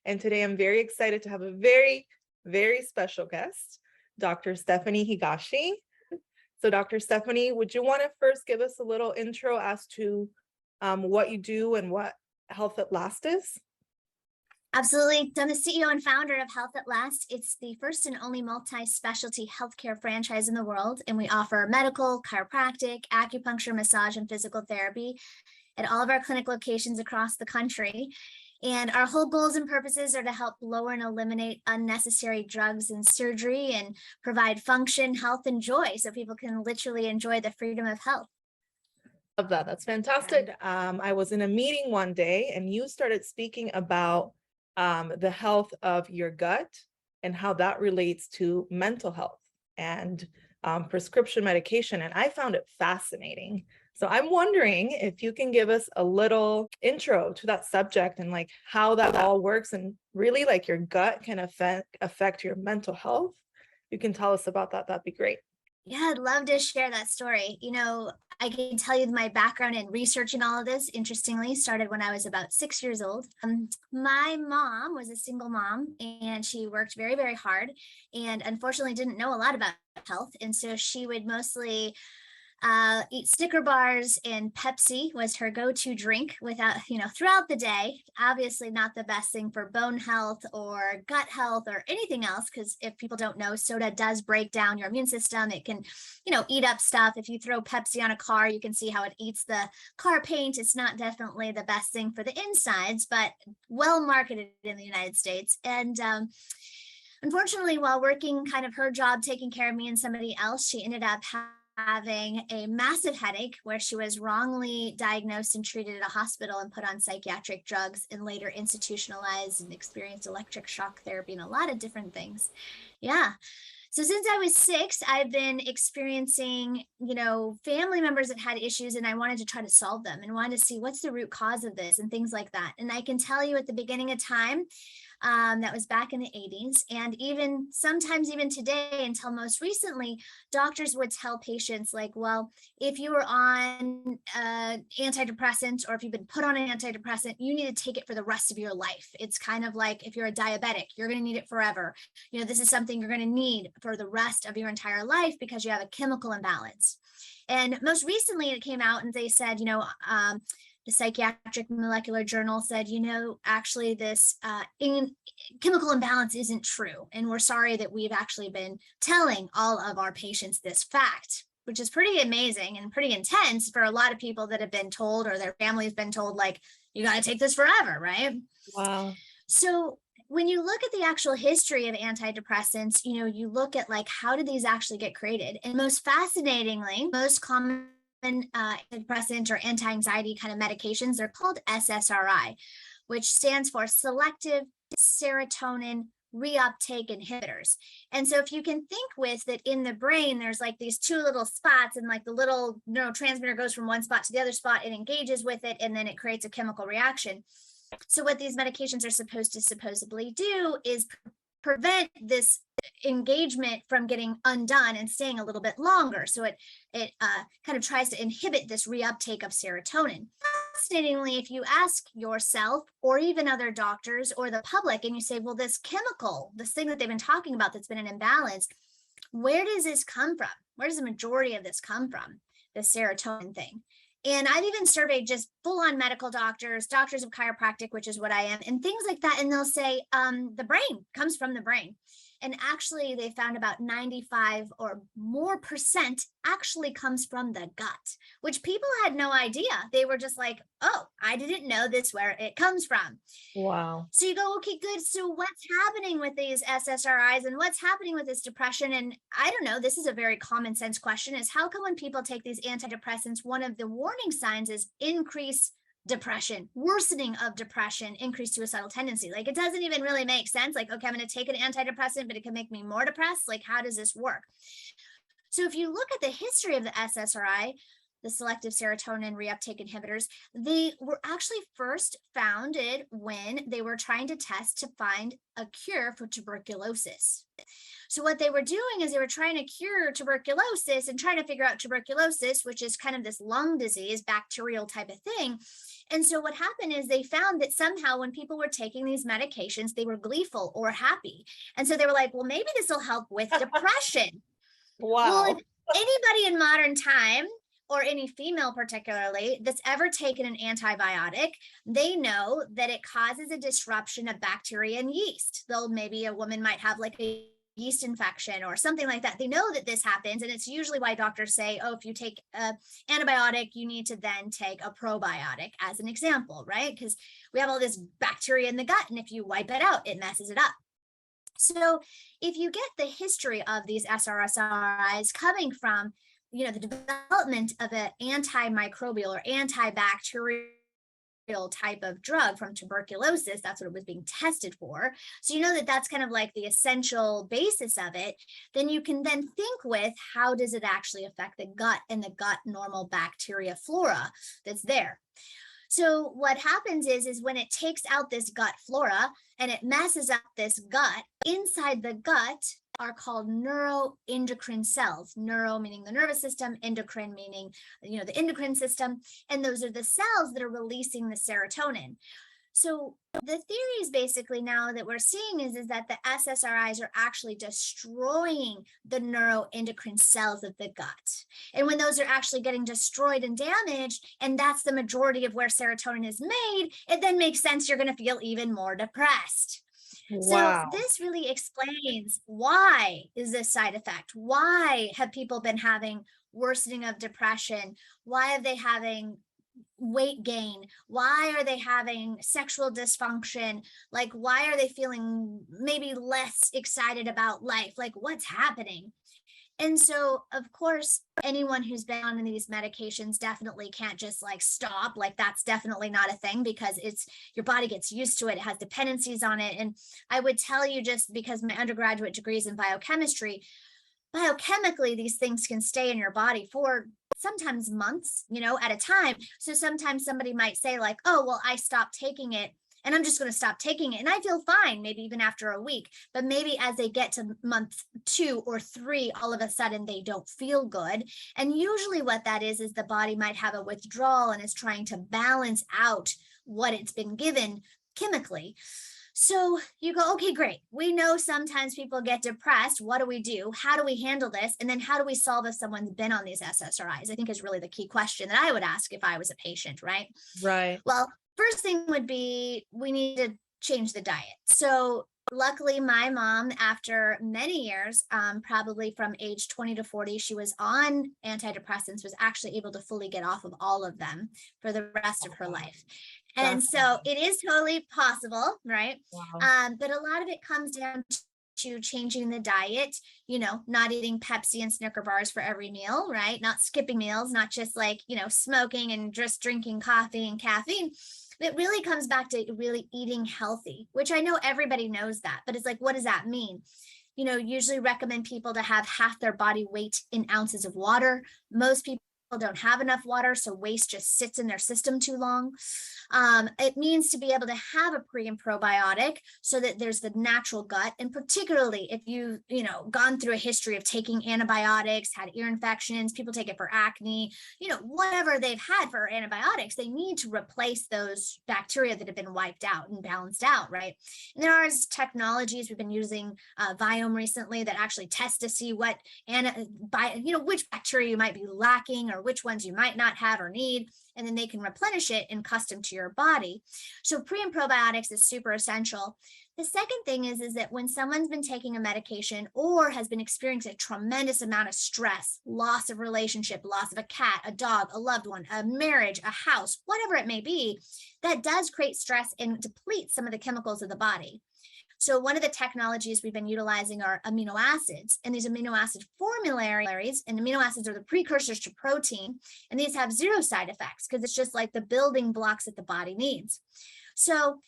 And today I'm very excited to have a very, very special guest, Dr. Stephanie Higashi. So Dr. Stephanie, would you want to first give us a little intro as to what you do and what Health Atlast is? Absolutely. I'm the CEO and founder of Health Atlast. It's the first and only multi-specialty healthcare franchise in the world, and we offer medical, chiropractic, acupuncture, massage, and physical therapy at all of our clinic locations across the country. And our whole goals and purposes are to help lower and eliminate unnecessary drugs and surgery and provide function, health, and joy so people can literally enjoy the freedom of health. Love that. That's fantastic. I was in a meeting one day and you started speaking about the health of your gut and how that relates to mental health and prescription medication. And I found it fascinating. So I'm wondering if you can give us a little intro to that subject and like how that all works and really like your gut can affect your mental health. You can tell us about that. That'd be great. Yeah, I'd love to share that story. I can tell you my background in researching all of this, interestingly, started when I was about 6 years old. My mom was a single mom and she worked very, very hard and unfortunately didn't know a lot about health. And so she would mostly eat Snicker bars, and Pepsi was her go-to drink throughout the day. Obviously not the best thing for bone health or gut health or anything else, because if people don't know, soda does break down your immune system. It can, eat up stuff. If you throw Pepsi on a car, you can see how it eats the car paint. It's not definitely the best thing for the insides, but well marketed in the United States. And unfortunately, while working kind of her job, taking care of me and somebody else, she ended up having a massive headache where she was wrongly diagnosed and treated at a hospital and put on psychiatric drugs and later institutionalized and experienced electric shock therapy and a lot of different things. Yeah. So since I was 6, I've been experiencing, family members that had issues, and I wanted to try to solve them and wanted to see what's the root cause of this and things like that. And I can tell you at the beginning of time, that was back in the 80s. And sometimes even today, until most recently, doctors would tell patients like, well, if you were on antidepressant or if you've been put on an antidepressant, you need to take it for the rest of your life. It's kind of like if you're a diabetic, you're going to need it forever. This is something you're going to need for the rest of your entire life because you have a chemical imbalance. And most recently it came out and they said, the Psychiatric Molecular Journal said, actually this chemical imbalance isn't true. And we're sorry that we've actually been telling all of our patients this fact, which is pretty amazing and pretty intense for a lot of people that have been told, or their family has been told, like, you got to take this forever, right? Wow. So when you look at the actual history of antidepressants, you look at like, how did these actually get created? And most fascinatingly, most common antidepressant or anti-anxiety kind of medications, they're called SSRI, which stands for selective serotonin reuptake inhibitors. And so if you can think with that in the brain, there's like these two little spots, and like the little neurotransmitter goes from one spot to the other spot, it engages with it, and then it creates a chemical reaction. So what these medications are supposed to supposedly do is prevent this engagement from getting undone and staying a little bit longer. So it kind of tries to inhibit this reuptake of serotonin. Fascinatingly, if you ask yourself or even other doctors or the public and you say, well, this chemical, this thing that they've been talking about that's been an imbalance, where does this come from? Where does the majority of this come from? The serotonin thing. And I've even surveyed just full-on medical doctors of chiropractic, which is what I am, and things like that. And they'll say the brain comes from the brain. And actually, they found about 95 or more percent actually comes from the gut, which people had no idea. They were just like, oh, I didn't know this where it comes from. Wow. So you go, okay, good. So what's happening with these SSRIs and what's happening with this depression? And I don't know, this is a very common sense question, is how come when people take these antidepressants, one of the warning signs is increased depression, worsening of depression, increased suicidal tendency? Like, it doesn't even really make sense. Like, okay, I'm going to take an antidepressant, but it can make me more depressed. Like, how does this work? So if you look at the history of the SSRI, the selective serotonin reuptake inhibitors, they were actually first founded when they were trying to test to find a cure for tuberculosis. So what they were doing is they were trying to cure tuberculosis and trying to figure out tuberculosis, which is kind of this lung disease, bacterial type of thing. And so what happened is they found that somehow when people were taking these medications, they were gleeful or happy. And so they were like, well, maybe this will help with depression. Well, if Wow. anybody in modern time, or any female particularly, that's ever taken an antibiotic, they know that it causes a disruption of bacteria and yeast. Though maybe a woman might have like a yeast infection or something like that. They know that this happens. And it's usually why doctors say, oh, if you take an antibiotic, you need to then take a probiotic as an example, right? Because we have all this bacteria in the gut. And if you wipe it out, it messes it up. So if you get the history of these SRSRIs coming from, the development of an antimicrobial or antibacterial type of drug from tuberculosis, that's what it was being tested for. So that that's kind of like the essential basis of it. Then you can then think with how does it actually affect the gut and the gut normal bacteria flora that's there. So what happens is when it takes out this gut flora and it messes up this gut, inside the gut are called neuroendocrine cells. Neuro meaning the nervous system, endocrine meaning, the endocrine system. And those are the cells that are releasing the serotonin. So the theories basically now that we're seeing is that the SSRIs are actually destroying the neuroendocrine cells of the gut. And when those are actually getting destroyed and damaged, and that's the majority of where serotonin is made, it then makes sense you're going to feel even more depressed. Wow. So this really explains why is this side effect? Why have people been having worsening of depression? Why are they having weight gain? Why are they having sexual dysfunction? Like, why are they feeling maybe less excited about life? Like, what's happening? And so, of course, anyone who's been on these medications definitely can't just like stop. Like, that's definitely not a thing because it's your body gets used to it. It has dependencies on it. And I would tell you, just because my undergraduate degree is in biochemistry, biochemically, these things can stay in your body for sometimes months, at a time. So sometimes somebody might say like, oh, well, I stopped taking it and I'm just going to stop taking it. And I feel fine, maybe even after a week, but maybe as they get to month 2 or 3, all of a sudden they don't feel good. And usually what that is the body might have a withdrawal and is trying to balance out what it's been given chemically. So you go, okay, great. We know sometimes people get depressed. What do we do? How do we handle this? And then how do we solve if someone's been on these SSRIs? I think is really the key question that I would ask if I was a patient, right? Right. Well, first thing would be we need to change the diet. So luckily, my mom, after many years, probably from age 20 to 40, she was on antidepressants, was actually able to fully get off of all of them for the rest of her life. And so it is totally possible, right? Wow. But a lot of it comes down to changing the diet, not eating Pepsi and Snicker bars for every meal, right? Not skipping meals, not just like, smoking and just drinking coffee and caffeine. It really comes back to really eating healthy, which I know everybody knows that, but it's like, what does that mean? Usually recommend people to have half their body weight in ounces of water. Most people don't have enough water, so waste just sits in their system too long. It means to be able to have a pre and probiotic so that there's the natural gut. And particularly if you gone through a history of taking antibiotics, had ear infections, people take it for acne, whatever they've had for antibiotics, they need to replace those bacteria that have been wiped out and balanced out, right? And there are technologies we've been using, Viome recently, that actually test to see what which bacteria you might be lacking or which ones you might not have or need, and then they can replenish it and custom to your body. So pre and probiotics is super essential. The second thing is that when someone's been taking a medication or has been experiencing a tremendous amount of stress, loss of relationship, loss of a cat, a dog, a loved one, a marriage, a house, whatever it may be, that does create stress and deplete some of the chemicals of the body. So one of the technologies we've been utilizing are amino acids, and these amino acid formularies, and amino acids are the precursors to protein, and these have zero side effects because it's just like the building blocks that the body needs. So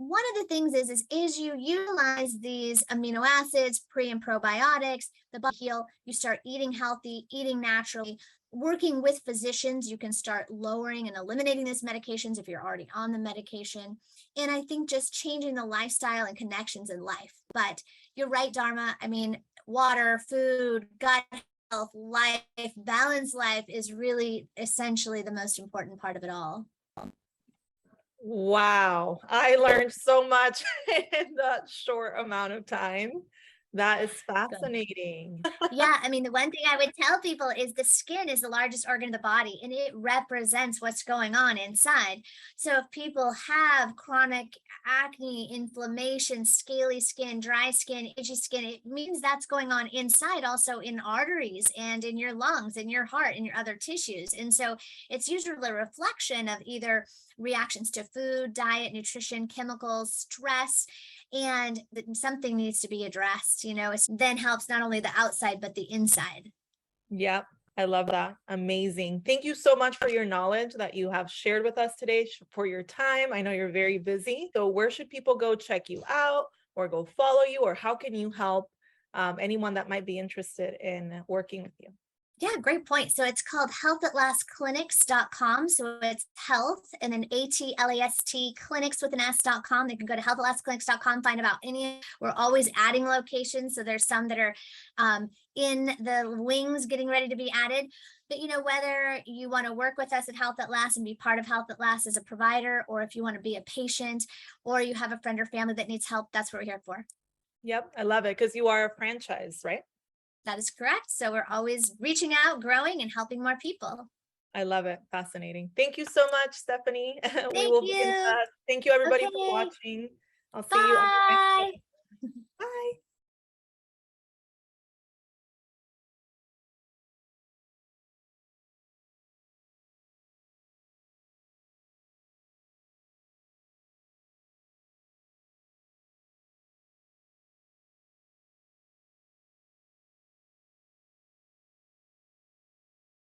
one of the things is you utilize these amino acids, pre and probiotics, the body heal, you start eating healthy, eating naturally, working with physicians, you can start lowering and eliminating these medications if you're already on the medication. And I think just changing the lifestyle and connections in life. But you're right, Dharma. I mean, water, food, gut health, life, balanced life is really essentially the most important part of it all. Wow, I learned so much in that short amount of time. That is fascinating. Yeah, I mean, the one thing I would tell people is the skin is the largest organ of the body and it represents what's going on inside. So if people have chronic acne, inflammation, scaly skin, dry skin, itchy skin, it means that's going on inside, also in arteries and in your lungs, in your heart, and your other tissues. And so it's usually a reflection of either reactions to food, diet, nutrition, chemicals, stress, and something needs to be addressed. It then helps not only the outside but the inside. Yep, I love that. Amazing. Thank you so much for your knowledge that you have shared with us today, for your time. I know you're very busy. So where should people go check you out or go follow you, or how can you help anyone that might be interested in working with you? Yeah, great point. So it's called healthatlastclinics.com. So it's health and then ATLAST clinics with an S.com. They can go to healthatlastclinics.com, find about any. We're always adding locations. So there's some that are in the wings getting ready to be added. But whether you want to work with us at Health at Last and be part of Health at Last as a provider, or if you want to be a patient, or you have a friend or family that needs help, that's what we're here for. Yep, I love it because you are a franchise, right? That is correct. So we're always reaching out, growing, and helping more people. I love it. Fascinating. Thank you so much, Stephanie. We Thank will be in you. touch. Thank you, everybody, for Okay. watching. I'll see you on the next Bye. one. Bye.